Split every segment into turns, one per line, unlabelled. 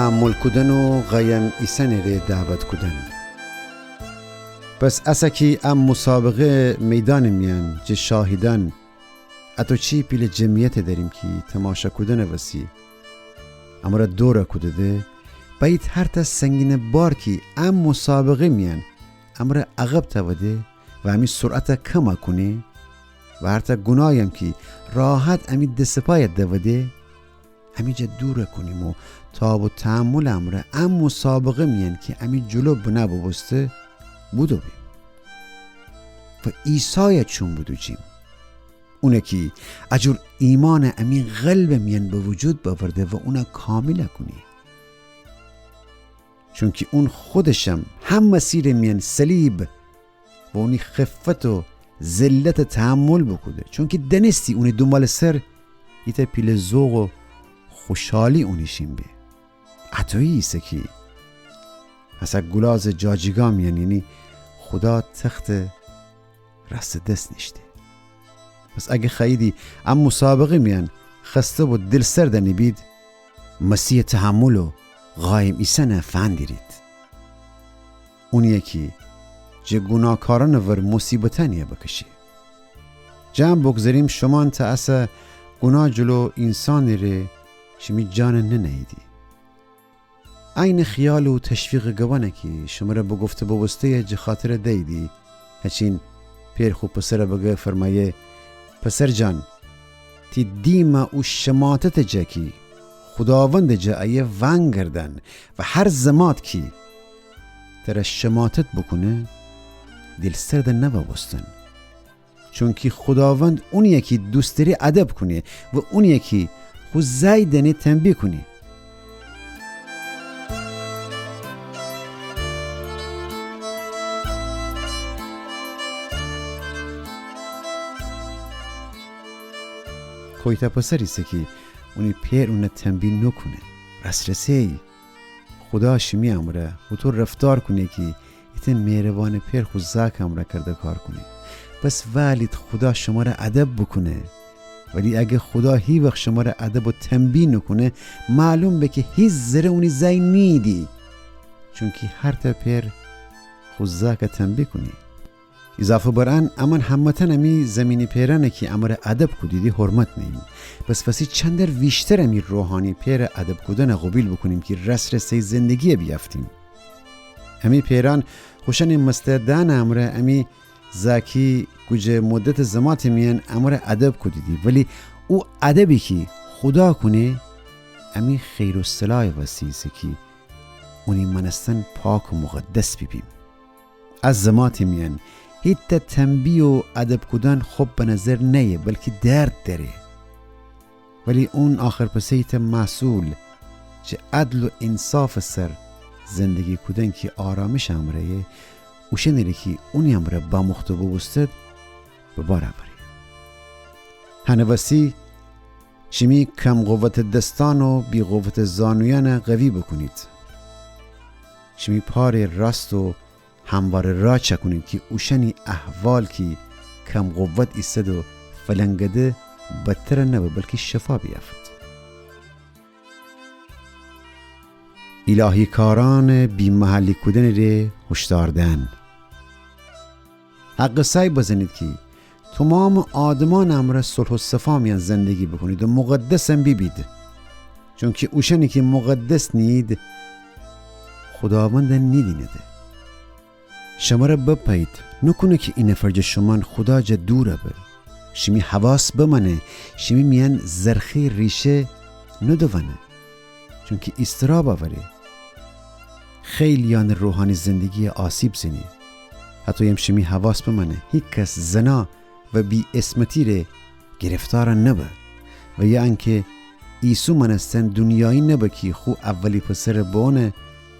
تحمل کدن و غیم ایسن ری دعوت کدن. پس اسکی ام مسابقه میدان میان جه شاهدان اتو چی پیل جمعیت داریم که تماشا کدن وسی اما را دورا کده باید هر تا سنگین بار که ام مسابقه میان اما را عقب تاوده و همی سرعت کم کنی و هر تا گناهیم که راحت همی دستپایت دوده همی جا دور کنیم و تاب و تحمل امره ام مسابقه میان که همی جلو بنا ببسته بودو بیم و عیسی چون بودو جیم اونه که اجور ایمان امی قلب میان به وجود باورده و اونه کامل کنی چون که اون خودشم هم مسیر میان صلیب و اونی خفت و ذلت تحمل بکده چون که دنستی اونی دنبال سر ایتا پیل ذوق و خوشحالی اونیشیم بی عطایی ایسه که اصلا گلاز جاجیگا میان یعنی خدا تخت رست دست نشته. پس اگه خیلی ام مسابقه میان خسته و دل سردنی بید مسیح تحمل و غایم ایسنه فندیرید اون یکی جه گناهکاران ور مصیبتانیه بکشی جمع بگذاریم شما تا اصلا گناه جلو انسانی ره شمی جان ننهیدی این خیال و تشویق گوانه که شما را بگفته بوسته جه خاطر دیدی هچین پیر خوب پسر بگه فرمایه پسر جان تی دیما و شماتت جه کی خداوند جه ایه ونگ گردن و هر زمات کی تر شماتت بکنه دل سرد نباستن چون که خداوند اون یکی دوست داری ادب کنه و اون یکی خود زیدنی تنبیه کنی کویتا پسری سه که اونی پیر اونه تنبیه نکنه رسرسه خدا شمی امره و تو رفتار کنه که ایتن مهربان پیر خود زاک امره کرده کار کنه بس ولید خدا شما را ادب بکنه ولی اگه خدا هی وقت شما را ادب و تنبیه نکنه معلوم به که هیچ ذره اونی زی نیدی چون که هر تا پیر خود زاک تنبیه کنی اضافه بران امان همتن امی زمینی پیرانه که امر ادب کدیدی حرمت نیم بس فسی چندر ویشتر امی روحانی پیر ادب کدن قبیل بکنیم که رسرسه زندگی بیافتیم امی پیران خوشن مستعدان امر امی زاکی کجه مدت زمات میان امر ادب کدیدی ولی او ادبی که خدا کنه امی خیر و صلاح وسیسه که اونی منستن پاک و مقدس ببیم از زمات میان هیچ تنبیه و ادب کدن خوب به نظر نیه بلکه درد داره ولی اون آخر پسیت مسئول چه عدل و انصاف سر زندگی کدن که آرامش امره و شنیلی که اونی امره با مختبو بستد به بار آوری هنوسی شمی کم قوت دستان و بی قوت زانویان قوی بکنید شمی پار راست و هموار را چکنید که اوشنی احوال که کم قوت ایستد و فلنگده بدتر نبه بلکه شفا بیافت الهی کاران بی محلی کدن ره هشداردن حق سعی بزنید که تمام آدمان امر صلح و صفا میان زندگی بکنید و مقدسم ببید چون که اوشنی که مقدس نید خداوند نیدینده شما را بپایید نکنه که این فرج شما خدا جا دوره به شمی حواس بمانه شمی میان زرخی ریشه ندوانه چون که استراب آوره خیلیان روحانی زندگی آسیب زنی حتی هم شمی حواس بمانه هیچ کس زنا و بی اسمتی ره گرفتار نبه و یا انکه ایسو منستن دنیایی نبه که خو اولی پسر بونه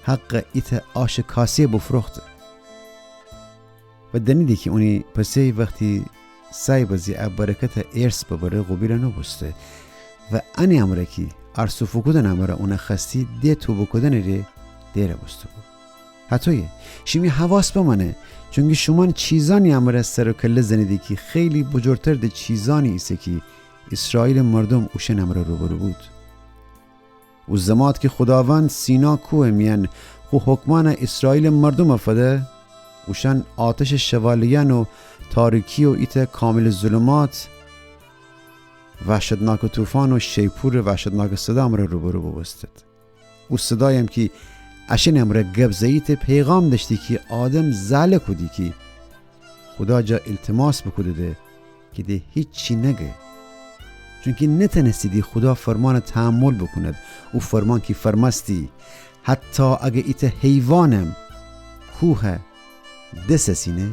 حق ایت آش کاسیه بفروخته و دنیدی که اونی پسی وقتی سعی بزی اب برکت ارث ببره قبیل نبسته و انی امره که ارسو فکودن امره اون خستی ده تو بکودن ره دیره بسته بود حتی شمی حواس بمانه چونکه شما چیزانی امره سر و کله زنیدی که خیلی بجرتر ده چیزانی ایسه که اسرائیل مردم اوشن امره رو برو بود و زماد که خداوند سینا کوه میان خو حکمان اسرائیل مردم افده وشان آتش شوالیان و تاریکی و ایت کامل ظلمات وحشتناک طوفان و شیپور وحشتناک صدا امره روبرو ببستد و صدایم که اشن امره گبزیت پیغام داشتی که آدم زله کدی که خدا جا التماس بکده ده که ده هیچی نگه چونکه نتنسیدی خدا فرمان تحمل بکند و فرمان که فرماستی حتی اگه ایت حیوانم کوه دسسینه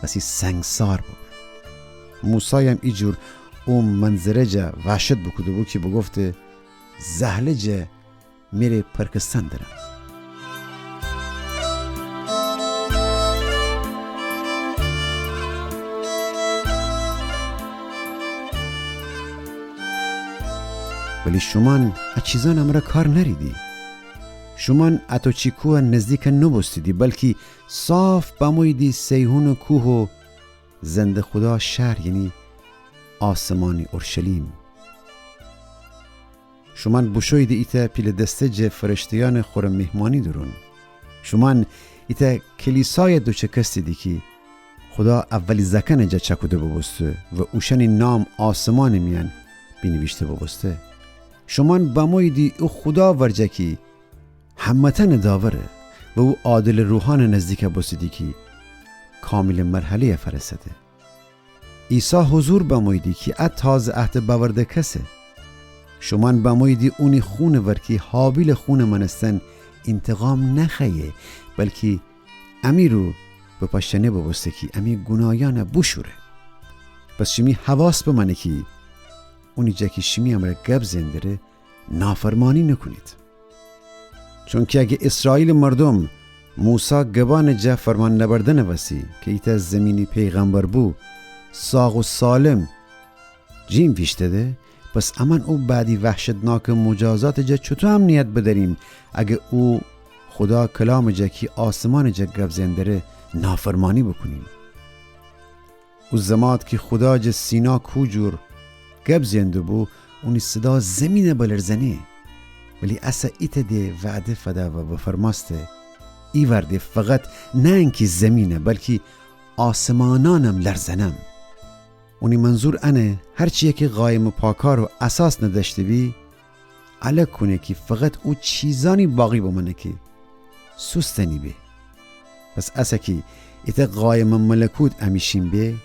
بسی سنگسار بود موسی هم ایجور اون منظره جا وحشت بکده بود که بگفته زهله جا میره پرکستان دارم. ولی شمان از چیزان امره کار نریدی. شمان اتو چی کوه نزدیک نبستیدی بلکه صاف بمویدی سیهون کوه و زنده خدا شهر یعنی آسمانی اورشلیم. شمان بشویدی ایتا پیل دسته جه فرشتیان خور مهمانی درون. شمان ایتا کلیسای دوچه کستیدی که خدا اولی زکن جه چکوده ببسته و اوشنی نام آسمان میان بینویشته ببسته. شمان بمویدی او خدا ورجه که همتن داوره و او عادل روحان نزدیک بسیدی که کامل مرحله فرسده. عیسی حضور بمویدی که ات تازه عهد باورده کسه. شمان بمویدی اونی خون ورکی حابیل خون منستن انتقام نخیه بلکه امی رو به پشنه ببسته که امی گناهیان بشوره. پس شمی حواس بمانه که اونی جا که شمی امره گب زندره نافرمانی نکنید. چون که اگه اسرائیل مردم موسی گبان جه فرمان نبردن وسی که ایتا زمینی پیغمبر بو ساغ و سالم جیم ویشته ده پس امان او بعدی وحشتناک مجازات جه چطور هم نیت بداریم اگه او خدا کلام جه که آسمان جه گب زندره نافرمانی بکنیم. او زماد که خدا جه سینا کوجور گب زنده بو اونی صدا زمین بلرزنه ولی اصلا ایت ده وعده فدا و بفرماسته ای ورده فقط نه اینکه زمینه بلکه آسمانانم لرزنم. اونی منظور انه هرچیه که قایم پاکار و اساس نداشته بی علا کنه که فقط او چیزانی باقی بمانه که سستنی بی. پس اصلا که ایت قایم ملکوت امیشیم بی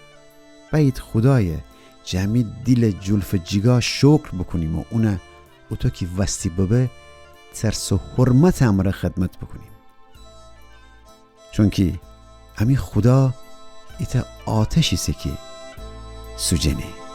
باید خدای جمعی دیل جلف جیگا شکر بکنیم و اونه او تو که وستی ببه ترس و حرمت امره خدمت بکنیم. چون که امی خدا ایتا آتشی سه که سوجنه.